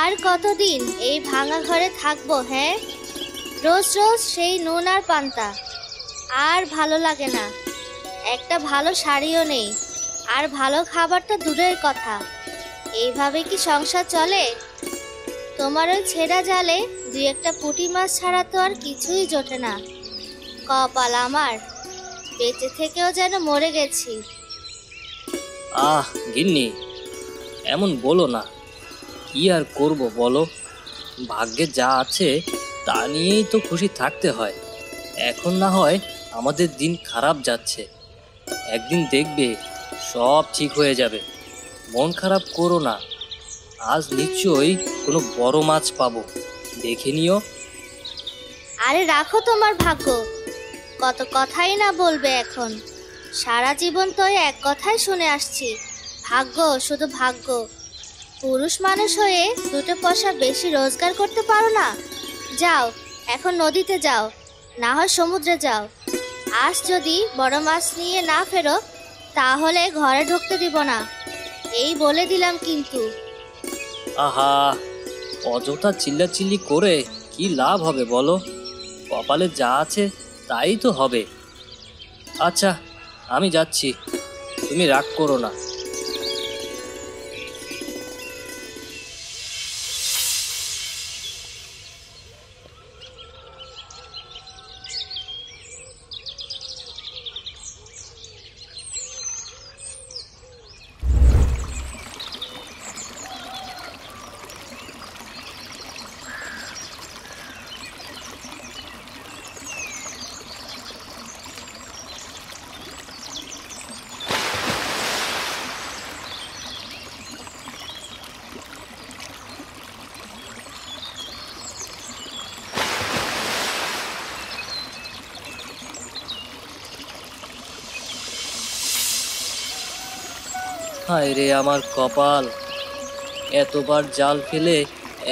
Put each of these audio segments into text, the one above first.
আর কতদিন এই ভাঙা ঘরে থাকবো? হ্যাঁ, রোজ রোজ সেই নুন আর পান্তা আর ভালো লাগে না। একটা ভালো শাড়িও নেই, আর ভালো খাবার তো দূরের কথা। এইভাবে কি সংসার চলে? তোমার ওই ছেঁড়া জালে দুই একটা পুঁটি মাছ ছাড়া তো আর কিছুই জোটে না। কপাল আমার, বেঁচে থেকেও যেন মরে গেছি। আহ গিন্নি, এমন বলো না। কি আর করব বলো, ভাগ্যে যা আছে তা নিয়েই তো খুশি থাকতে হয়। এখন না হয় আমাদের দিন খারাপ যাচ্ছে, একদিন দেখবে সব ঠিক হয়ে যাবে। মন খারাপ করো না, আজ নিশ্চয়ই কোনো বড় মাছ পাবো, দেখে নিও। আরে রাখো তোমার ভাগ্য, কত কথাই না বলবে এখন। সারা জীবন তো এক কথাই শুনে আসছি, ভাগ্য, শুধু ভাগ্য। পুরুষ মানুষ হয়ে দুটো পয়সা বেশি রোজগার করতে পারো না? যাও এখন নদীতে যাও, না হয় সমুদ্রে যাও। আজ যদি বড় মাছ নিয়ে না ফেরো, তাহলে ঘরে ঢুকতে দিব না, এই বলে দিলাম কিন্তু। আহা, অযথা চিল্লাচিল্লি করে কি লাভ হবে বলো? কপালে যা আছে তাই তো হবে। আচ্ছা, আমি যাচ্ছি, তুমি রাগ করো না। হায় রে আমার কপাল, এতবার জাল ফেলে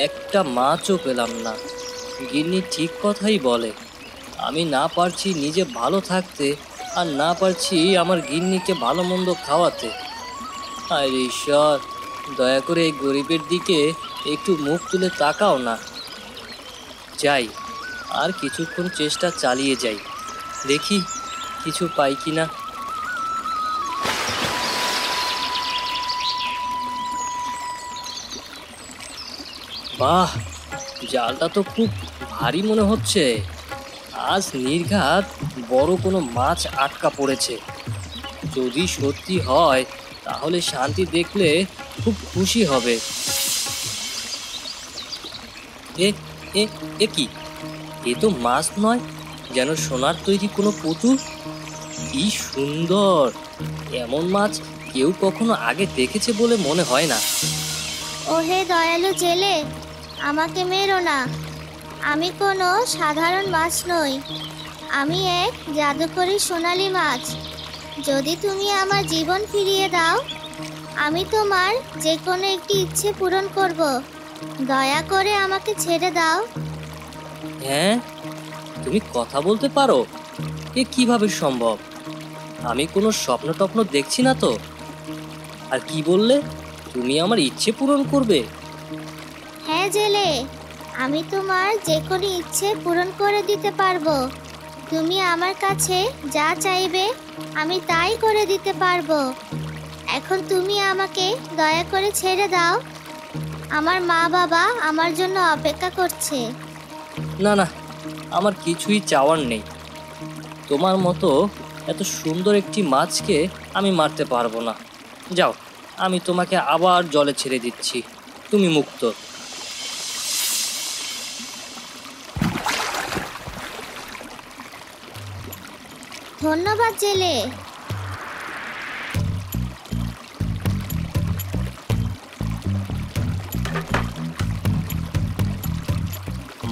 একটা মাছও পেলাম না। গিন্নি ঠিক কথাই বলে, আমি না পারছি নিজে ভালো থাকতে, আর না পারছি আমার গিন্নিকে ভালো মন্দ খাওয়াতে। হায় রে ঈশ্বর, দয়া করে এই গরিবের দিকে একটু মুখ তুলে তাকাও না। যাই, আর কিছুক্ষণ চেষ্টা চালিয়ে যাই, দেখি কিছু পাই কিনা। বাহ, জালটা তো খুব ভারী মনে হচ্ছে। আজ নির্ঘাত বড় কোনো মাছ আটকা পড়েছে। যদি সত্যি হয় তাহলে শান্তি দেখলে খুব খুশি হবে। এ এ এ কি? এ তো মাছ নয়, যেন সোনার তৈরি কোনো পুতুল। কি সুন্দর! এমন মাছ কেউ কখনো আগে দেখেছে বলে মনে হয় না। ওহে দয়ালু জেলে, আমাকে মেরো না। আমি কোনো সাধারণ মাছ নই, আমি এক জাদুকরী সোনালী মাছ। যদি তুমি আমার জীবন ফিরিয়ে দাও, আমি তোমার যে কোনো একটি ইচ্ছে পূরণ করব। দয়া করে আমাকে ছেড়ে দাও। হ্যাঁ, তুমি কথা বলতে পারো? এ কিভাবে সম্ভব? আমি কোনো স্বপ্ন টপ্ন দেখছি না তো। আর কি বললে, তুমি আমার ইচ্ছে পূরণ করবে? হ্যাঁ জেলে, আমি তোমার যে কোনো ইচ্ছে পূরণ করে দিতে পারবো। তুমি আমার কাছে যা চাইবে আমি তাই করে দিতে পারবো। এখন তুমি আমাকে দয়া করে ছেড়ে দাও, আমার মা বাবা আমার জন্য অপেক্ষা করছে। না না, আমার কিছুই চাওয়ার নেই। তোমার মতো এত সুন্দর একটি মাছকে আমি মারতে পারবো না। যাও, আমি তোমাকে আবার জলে ছেড়ে দিচ্ছি, তুমি মুক্ত। ধন্যবাদ জেলে।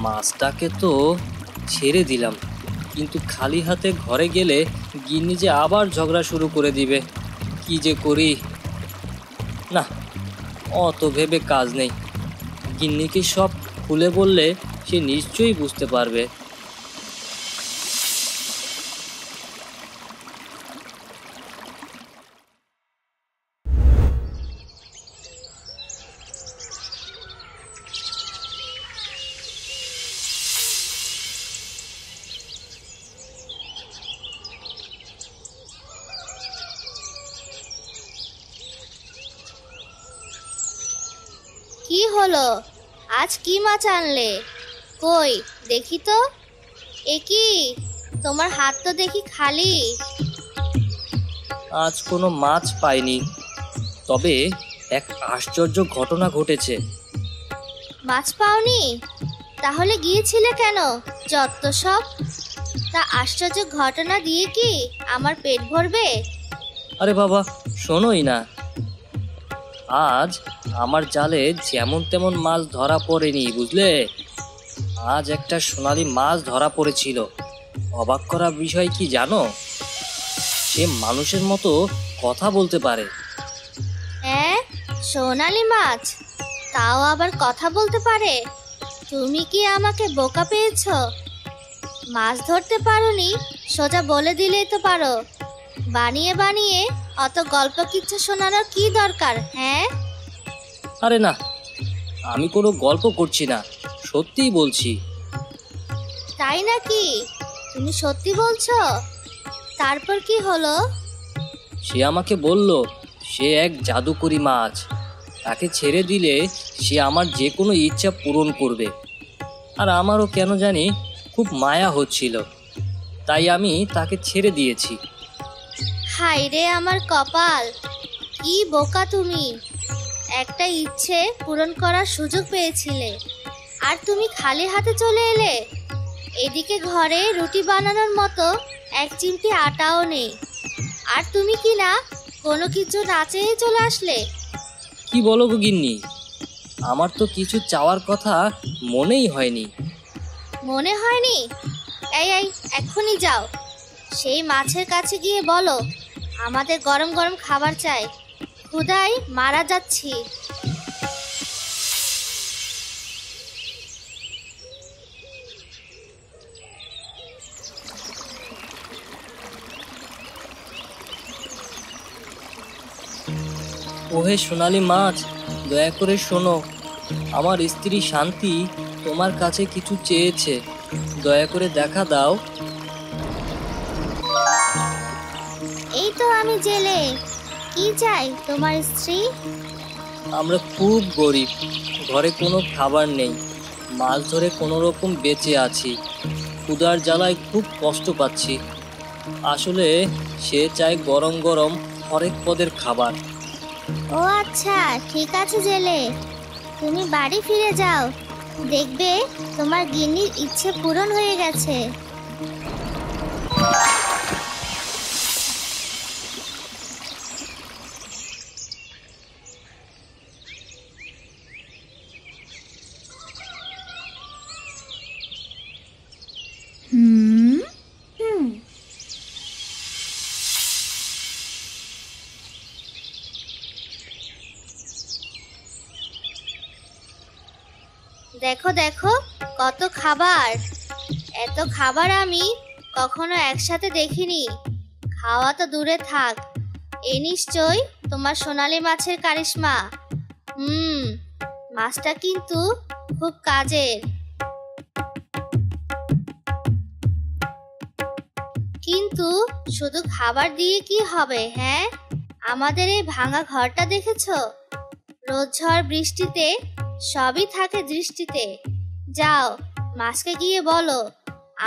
মাছটাকে তো ছেড়ে দিলাম, কিন্তু খালি হাতে ঘরে গেলে গিন্নি যে আবার ঝগড়া শুরু করে দিবে। কি যে করি! না, অত ভেবে কাজ নেই। গিন্নিকে সব খুলে বললে সে নিশ্চয়ই বুঝতে পারবে। কি হলো? আজ কি মাছ আনলে? কই দেখি তো। এ কি, তোমার হাত তো দেখি খালি। আজ কোনো মাছ পাইনি, তবে এক আশ্চর্য ঘটনা ঘটেছে। মাছ পাওনি? তাহলে গিয়েছিলে কেন? যত সব। তা আশ্চর্য ঘটনা দিয়ে কি আমার পেট ভরবে? আরে বাবা, শোনোই না। আজ আমার জালে যেমন তেমন মাছ ধরা পড়েনি, বুঝলে। আজ একটা সোনালী মাছ ধরা পড়েছিল। অবাক করা বিষয় কি জানো? সে মানুষের মতো কথা বলতে পারে। হ্যাঁ, সোনালি মাছ, তাও আবার কথা বলতে পারে? তুমি কি আমাকে বোকা পেয়েছো? মাছ ধরতে পারোনি, সোজা বলে দিলেই তো পারো। বানিয়ে বানিয়ে অত গল্প কিচ্ছু শোনানোর কি দরকার? হ্যাঁ, আরে না, আমি কোনো গল্প করছি না, সত্যিই বলছি। তাই নাকি? তুমি সত্যি বলছো? তারপর কি হলো? সে আমাকে বলল সে এক জাদুকরি মাছ। তাকে ছেড়ে দিলে সে আমার যে কোনো ইচ্ছা পূরণ করবে। আর আমারও কেন জানি খুব মায়া হচ্ছিল, তাই আমি তাকে ছেড়ে দিয়েছি। হায় রে আমার কপাল, কি বোকা তুমি! একটা ইচ্ছে পূরণ করার সুযোগ পেয়েছিলে, আর তুমি খালি হাতে চলে এলে। এদিকে ঘরে রুটি বানানোর মতো এক চিমটি আটাও নেই, আর তুমি কি না কোনো কিছু না চেয়ে চলে আসলে। কি বলো গো গিন্নি, আমার তো কিছু চাওয়ার কথা মনেই হয়নি। মনে হয়নি? এই এই, এক্ষুনি যাও, সেই মাছের কাছে গিয়ে বলো আমাদের গরম গরম খাবার চাই, ক্ষুধায় মারা যাচ্ছি। ওহে সোনালী মাছ, দয়া করে শোনো। আমার স্ত্রী শান্তি তোমার কাছে কিছু চেয়েছে, দয়া করে দেখা দাও। এই তো আমি জেলে, কি চাই তোমার স্ত্রী? আমরা খুব গরিব, ঘরে কোনো খাবার নেই, মাছ ধরে কোনো রকম বেঁচে আছি। ক্ষুধার জ্বালায় খুব কষ্ট পাচ্ছি। আসলে সে চায় গরম গরম হরেক পদের খাবার। ও আচ্ছা, ঠিক আছে জেলে, তুমি বাড়ি ফিরে যাও, দেখবে তোমার গিন্নির ইচ্ছে পূরণ হয়ে গেছে। দেখো দেখো, কত খাবার! এত খাবার আমি কখনো একসাথে দেখিনি। খাওয়া তো দূরে থাক, এ নিশ্চয় তোমার সোনালী মাছের কারিশমা। মাছটা কিন্তু খুব কাজের। কিন্তু শুধু খাবার দিয়ে কি হবে? হ্যাঁ, আমাদের এই ভাঙা ঘরটা দেখেছো? রোদ ঝড় বৃষ্টিতে সবই থাকে দৃষ্টিতে। যাও, মাছকে গিয়ে বলো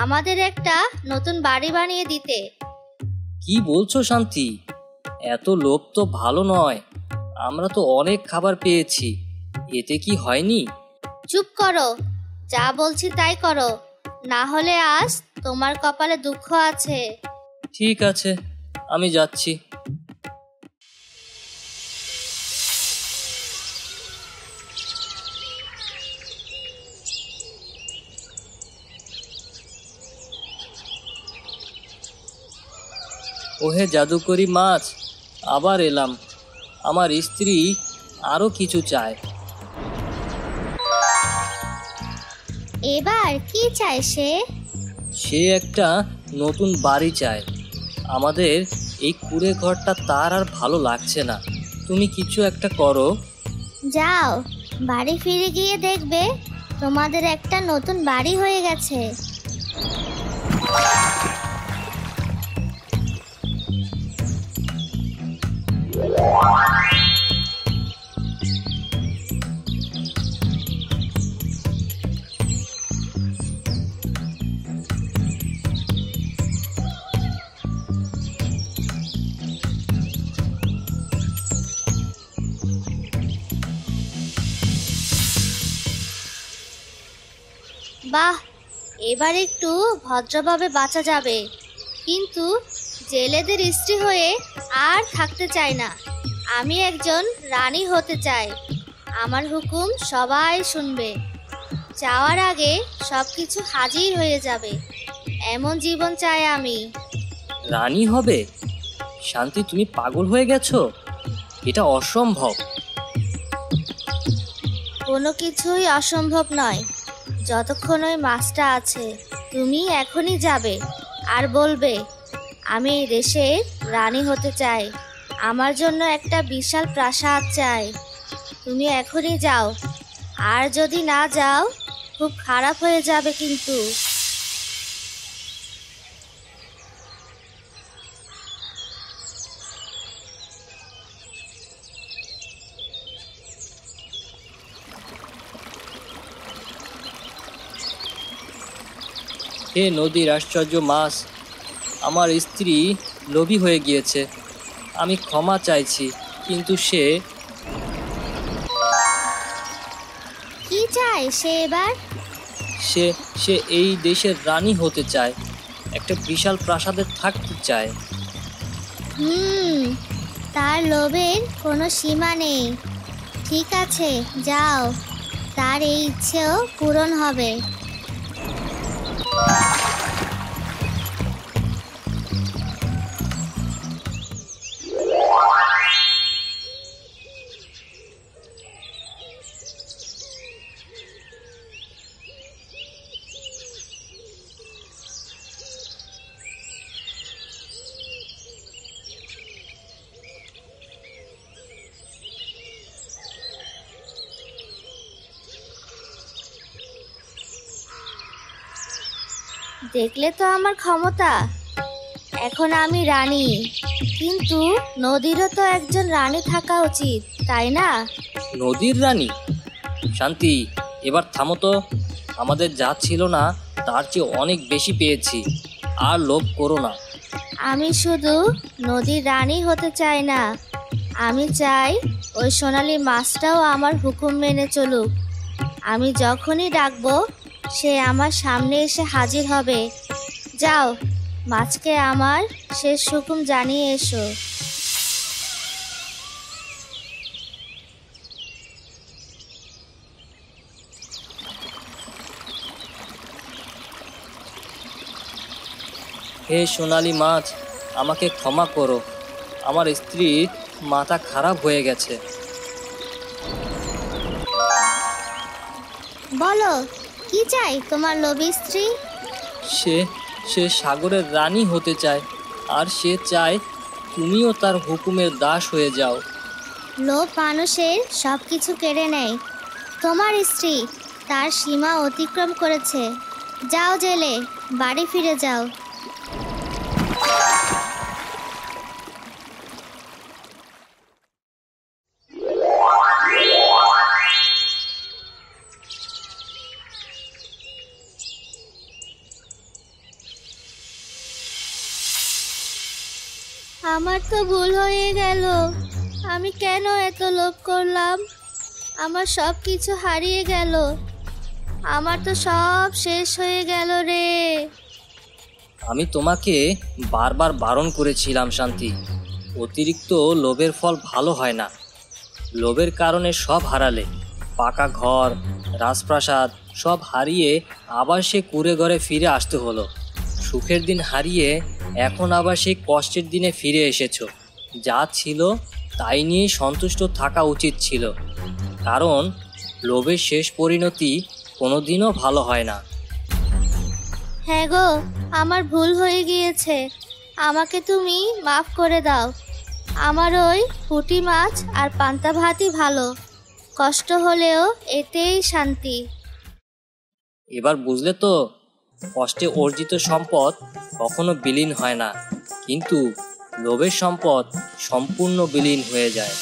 আমাদের একটা নতুন বাড়ি বানিয়ে দিতে। কি বলছো শান্তি? এত লোভ তো ভালো নয়। আমরা তো অনেক খাবার পেয়েছি, এতে কি হয়নি? চুপ করো, যা বলছি তাই করো, না হলে আজ তোমার কপালে দুঃখ আছে। ঠিক আছে, আমি যাচ্ছি। ওহে জাদুকরি মাছ, আবার এলাম। আমার স্ত্রী আরো কিছু চায়। এবার কি চায় সে? সে একটা নতুন বাড়ি চায়। আমাদের এই কুঁড়ে ঘরটা তার আর ভালো লাগছে না। তুমি কিছু একটা করো। যাও, বাড়ি ফিরে গিয়ে দেখবে তোমাদের একটা নতুন বাড়ি হয়ে গেছে। বাহ, এবার একটু ভদ্রভাবে বাঁচা যাবে। কিন্তু জেলেদের স্ত্রী হয়ে আর থাকতে চাই না। আমি একজন রানী হতে চাই। আমার হুকুম সবাই শুনবে। যাওয়ার আগে সবকিছু হাজির হয়ে যাবে, এমন জীবন চাই আমি। রানী হবে? শান্তি, তুমি পাগল হয়ে গেছো? এটা অসম্ভব। কোনো কিছুই অসম্ভব নয়, যতক্ষণ ওই মাছটা আছে। তুমি এখনই যাবে আর বলবে, আমি এই দেশের রানী হতে চাই। আমার জন্য একটা বিশাল প্রাসাদ চাই। তুমি এখনই যাও, আর যদি না যাও খুব খারাপ হয়ে যাবে কিন্তু। হে নদীর আশ্চর্য মাছ, আমার স্ত্রী লোভী হয়ে গিয়েছে। আমি ক্ষমা চাইছি, কিন্তু সে কি চাই সে এবার? সে সে এই দেশের রানী হতে চায়, একটা বিশাল প্রাসাদে থাকতে চায়। হুম, তার লোভের কোনো সীমা নেই। ঠিক আছে, যাও, তার এই ইচ্ছেও পূরণ হবে। দেখলে তো আমার ক্ষমতা। এখন আমি রানী, কিন্তু নদীরও তো একজন রানী থাকা উচিত, তাই না? নদীর রানী? শান্তি, এবার থামো তো। আমাদের যা ছিল না তার চেয়ে অনেক বেশি পেয়েছি, আর লোভ করো না। আমি শুধু নদীর রানী হতে চাই না, আমি চাই ওই সোনালী মাছটাও আমার হুকুম মেনে চলুক। আমি যখনই ডাকবো সে আমার সামনে এসে হাজির হবে। যাও, মাছকে আমার শেষ হুকুম জানিয়ে এসো। হে সোনালী মাছ, আমাকে ক্ষমা করো। আমার স্ত্রীর মাথা খারাপ হয়ে গেছে। বলো, কি চাই তোমার লোভী স্ত্রী? সে সে সাগরের রানী হতে চায়, আর সে চায় তুমিও তার হুকুমের দাস হয়ে যাও। লোভ মানুষের সব কিছু কেড়ে নেয়। তোমার স্ত্রী তার সীমা অতিক্রম করেছে। যাও জেলে, বাড়ি ফিরে যাও। আমার তো ভুল হয়ে গেল। আমি কেন এত লোভ করলাম? আমার সব কিছু হারিয়ে গেল। আমার তো সব শেষ হয়ে গেল রে। আমি তোমাকে বারবার বারণ করেছিলাম শান্তি, অতিরিক্ত লোভের ফল ভালো হয় না। লোভের কারণে সব হারালে, পাকা ঘর, রাজপ্রাসাদ সব হারিয়ে আবার সে কুঁড়ে ঘরে ফিরে আসতে হলো। সুখের দিন হারিয়ে এখন আবার সেই কষ্টের দিনে ফিরে এসেছো। যা ছিল তাই নিয়ে সন্তুষ্ট থাকা উচিত ছিল, কারণ লোভের শেষ পরিণতি কোনোদিনও ভালো হয় না। হ্যাঁ গো, আমার ভুল হয়ে গিয়েছে। আমাকে তুমি মাফ করে দাও। আমার ওই পুঁটি মাছ আর পান্তা ভাতই ভালো। কষ্ট হলেও এতেই শান্তি। এবার বুঝলে তো, কষ্টে অর্জিত সম্পদ কখনো বিলীন হয় না, কিন্তু লোভের সম্পদ সম্পূর্ণ বিলীন হয়ে যায়।